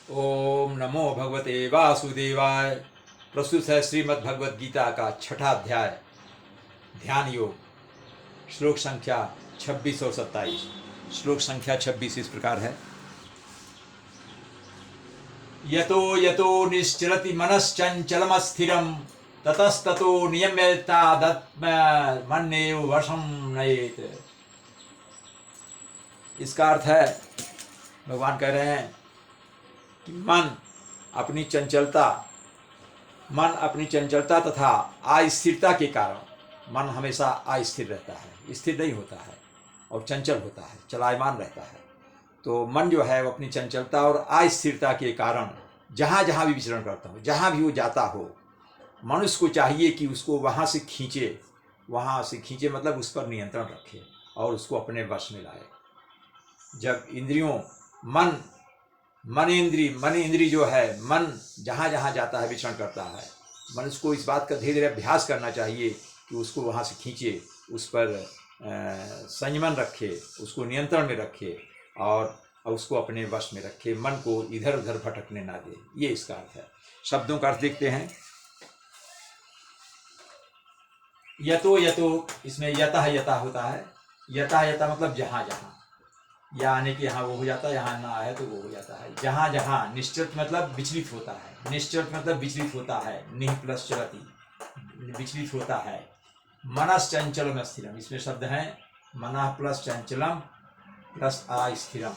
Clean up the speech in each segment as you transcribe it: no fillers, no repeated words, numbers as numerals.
ओम नमो भगवते वासुदेवाय। प्रस्तुत है श्रीमद् भगवद गीता का छठा अध्याय ध्यान योग, श्लोक संख्या 26 और 27। श्लोक संख्या 26 इस प्रकार है। यतो यतो निश्चलति मनश्चंचलमस्थिरं ततस्ततो नियम्यतादत्मन्येव वशं नयेत्। इसका अर्थ है, भगवान कह रहे हैं कि मन अपनी चंचलता तथा अस्थिरता के कारण मन हमेशा अस्थिर रहता है, स्थिर नहीं होता है और चंचल होता है, चलायमान रहता है। तो मन जो है वो अपनी चंचलता और अस्थिरता के कारण जहाँ जहाँ भी विचरण करता हो, जहाँ भी वो जाता हो, मनुष्य को चाहिए कि उसको वहाँ से खींचे मतलब उस पर नियंत्रण रखे और उसको अपने वश में लाए। जब इंद्रियों मन इंद्री जो है, मन जहाँ जहाँ जाता है विचरण करता है, मनुष्य को इस बात का धीरे धीरे अभ्यास करना चाहिए कि उसको वहाँ से खींचे, उस पर संयमन रखे, उसको नियंत्रण में रखे और उसको अपने वश में रखे, मन को इधर उधर भटकने ना दे। ये इसका अर्थ है। शब्दों का अर्थ देखते हैं। यतो यतो, इसमें यतः यथा होता है। यथा मतलब जहाँ जहाँ, यानी कि यहाँ वो हो जाता है, यहाँ ना आए तो वो हो जाता है। जहाँ जहाँ, निश्चित मतलब विचलित होता है, निश्चित मतलब विचलित होता है, निह प्लस चलती, विचलित होता है। मनस चंचलम स्थिरम, इसमें शब्द है मनः प्लस चंचलम प्लस अस्थिरम।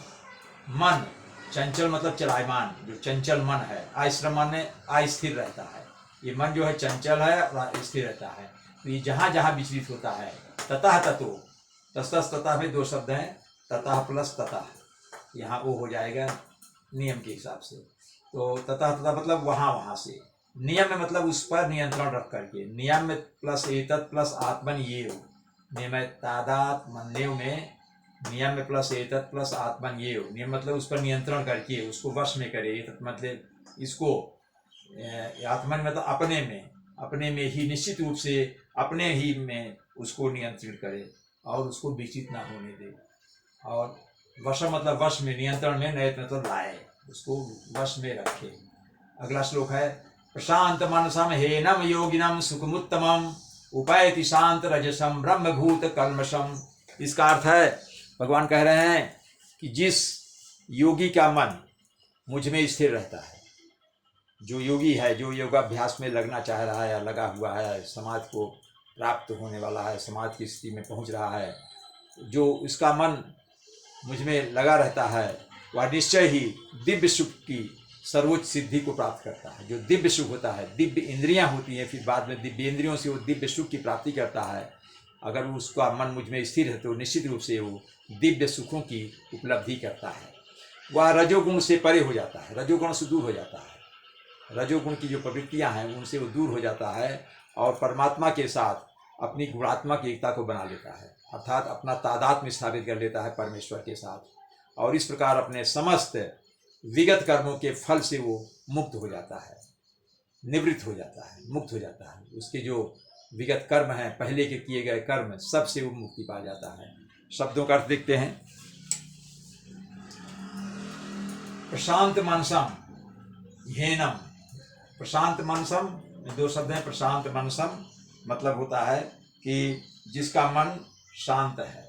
मन चंचल मतलब चलायमान, जो चंचल मन है, अस्थिर मन में अस्थिर रहता है। ये मन जो है चंचल है और स्थिर रहता है। तो ये जहाँ जहाँ विचलित होता है, ततः ततो, तस्तः ततः में दो शब्द हैं, ततः प्लस ततः, यहाँ वो हो जाएगा नियम के हिसाब से। तो ततः ततः मतलब वहाँ वहाँ से, नियम में मतलब उस पर नियंत्रण रख करके, नियम में प्लस एतत् प्लस आत्मन ये, नियम तादात्म्यव में नियम में प्लस एतत् प्लस आत्मन ये, नियम मतलब उस पर नियंत्रण करके उसको वश में करे, एतत् मतलब इसको, आत्मन मतलब अपने में ही निश्चित रूप से अपने ही में उसको नियंत्रित करे और उसको विचलित ना होने दे। और वश मतलब वश में, नियंत्रण में, नयत मतलब लाए, उसको वश में रखे। अगला श्लोक है प्रशांत मनसम हेनम योगिनम सुखमुत्तमम उपैति शांत रजसम ब्रह्मभूत कल्मषम। इसका अर्थ है, भगवान कह रहे हैं कि जिस योगी का मन मुझ में स्थिर रहता है, जो योगी है, जो योगाभ्यास में लगना चाह रहा है या लगा हुआ है, समाज को प्राप्त होने वाला है, समाज की स्थिति में पहुंच रहा है, जो उसका मन मुझ में लगा रहता है, वह निश्चय ही दिव्य सुख की सर्वोच्च सिद्धि को प्राप्त करता है। जो दिव्य सुख होता है, दिव्य इंद्रियां होती हैं, फिर बाद में दिव्य इंद्रियों से वो दिव्य सुख की प्राप्ति करता है। अगर उसका मन मुझ में स्थिर है तो निश्चित रूप से वो दिव्य सुखों की उपलब्धि करता है। वह रजोगुण से परे हो जाता है, रजोगुण से दूर हो जाता है, रजोगुण की जो प्रवृत्तियां हैं उनसे वो दूर हो जाता है और परमात्मा के साथ अपनी गुणात्मक एकता को बना लेता है, अर्थात अपना तादात्म्य स्थापित कर लेता है परमेश्वर के साथ। और इस प्रकार अपने समस्त विगत कर्मों के फल से वो मुक्त हो जाता है, निवृत्त हो जाता है, मुक्त हो जाता है। उसके जो विगत कर्म हैं, पहले के किए गए कर्म, सब से वो मुक्ति पा जाता है। शब्दों का अर्थ देखते हैं। प्रशांत मनसम हेनम, प्रशांत मनसम दो शब्द हैं। प्रशांत मनसम मतलब होता है कि जिसका मन शांत है,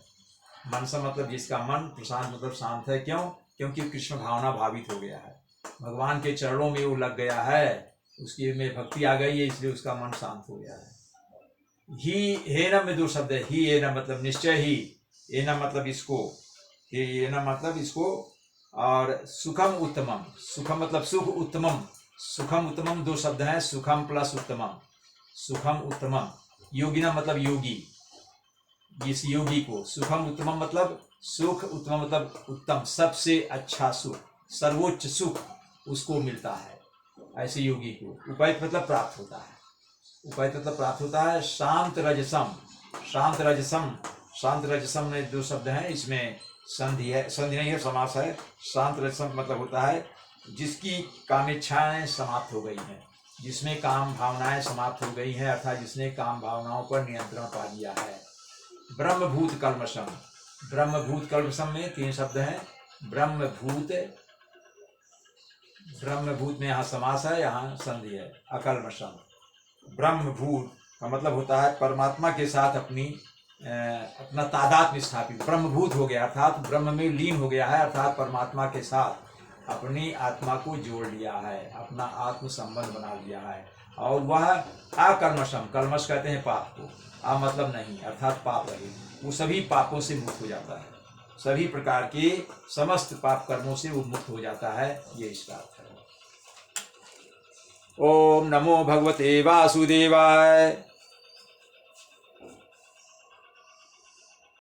मनसम मतलब जिसका मन, प्रशांत मतलब शांत है। क्यों? क्योंकि कृष्ण भावना भावित हो गया है, भगवान के चरणों में वो लग गया है, उसकी में भक्ति आ गई है, इसलिए उसका मन शांत हो गया है। ही हेनम में दो शब्द है। ही हेनम मतलब निश्चय ही, एनम मतलब इसको, एनम मतलब इसको, और सुखम उत्तमम, सुखम मतलब सुख, उत्तमम, सुखम उत्तमम दो शब्द हैं, सुखम प्लस उत्तमम, सुखम उत्तमम। योगिना मतलब योगी, इस योगी को, सुखम उत्तमम मतलब सुख, उत्तम मतलब उत्तम, सबसे अच्छा सुख, सर्वोच्च सुख उसको मिलता है, ऐसे योगी को। उपैत मतलब प्राप्त होता है, उपैत मतलब प्राप्त होता है। शांत रजसम, शांत रजसम, शांत रजसम में दो शब्द हैं, इसमें संधि है, संधि नहीं है, समास है। शांत रजसम मतलब होता है जिसकी कामेच्छाएं समाप्त हो गई हैं, जिसमें काम भावनाएं समाप्त हो गई हैं, अर्थात जिसने काम भावनाओं पर नियंत्रण पा लिया है। ब्रह्मभूत कल्मषम, ब्रह्मभूत कल्मषम में तीन शब्द हैं। ब्रह्मभूत ब्रह्मभूत में यहाँ समास है, यहाँ संधि है, अकल्मषम। ब्रह्मभूत का मतलब होता है परमात्मा के साथ अपना तादात्म्य स्थापित, ब्रह्मभूत हो गया अर्थात ब्रह्म में लीन हो गया है, अर्थात परमात्मा के साथ अपनी आत्मा को जोड़ लिया है, अपना आत्म संबंध बना लिया है। और वह अकल्मषम, कल्मष कहते हैं पाप को, मतलब नहीं अर्थात पाप रहित, वो सभी पापों से मुक्त हो जाता है, सभी प्रकार के समस्त पाप कर्मों से वो मुक्त हो जाता है, ये इसका अर्थ है। ओम नमो भगवते वासुदेवाय।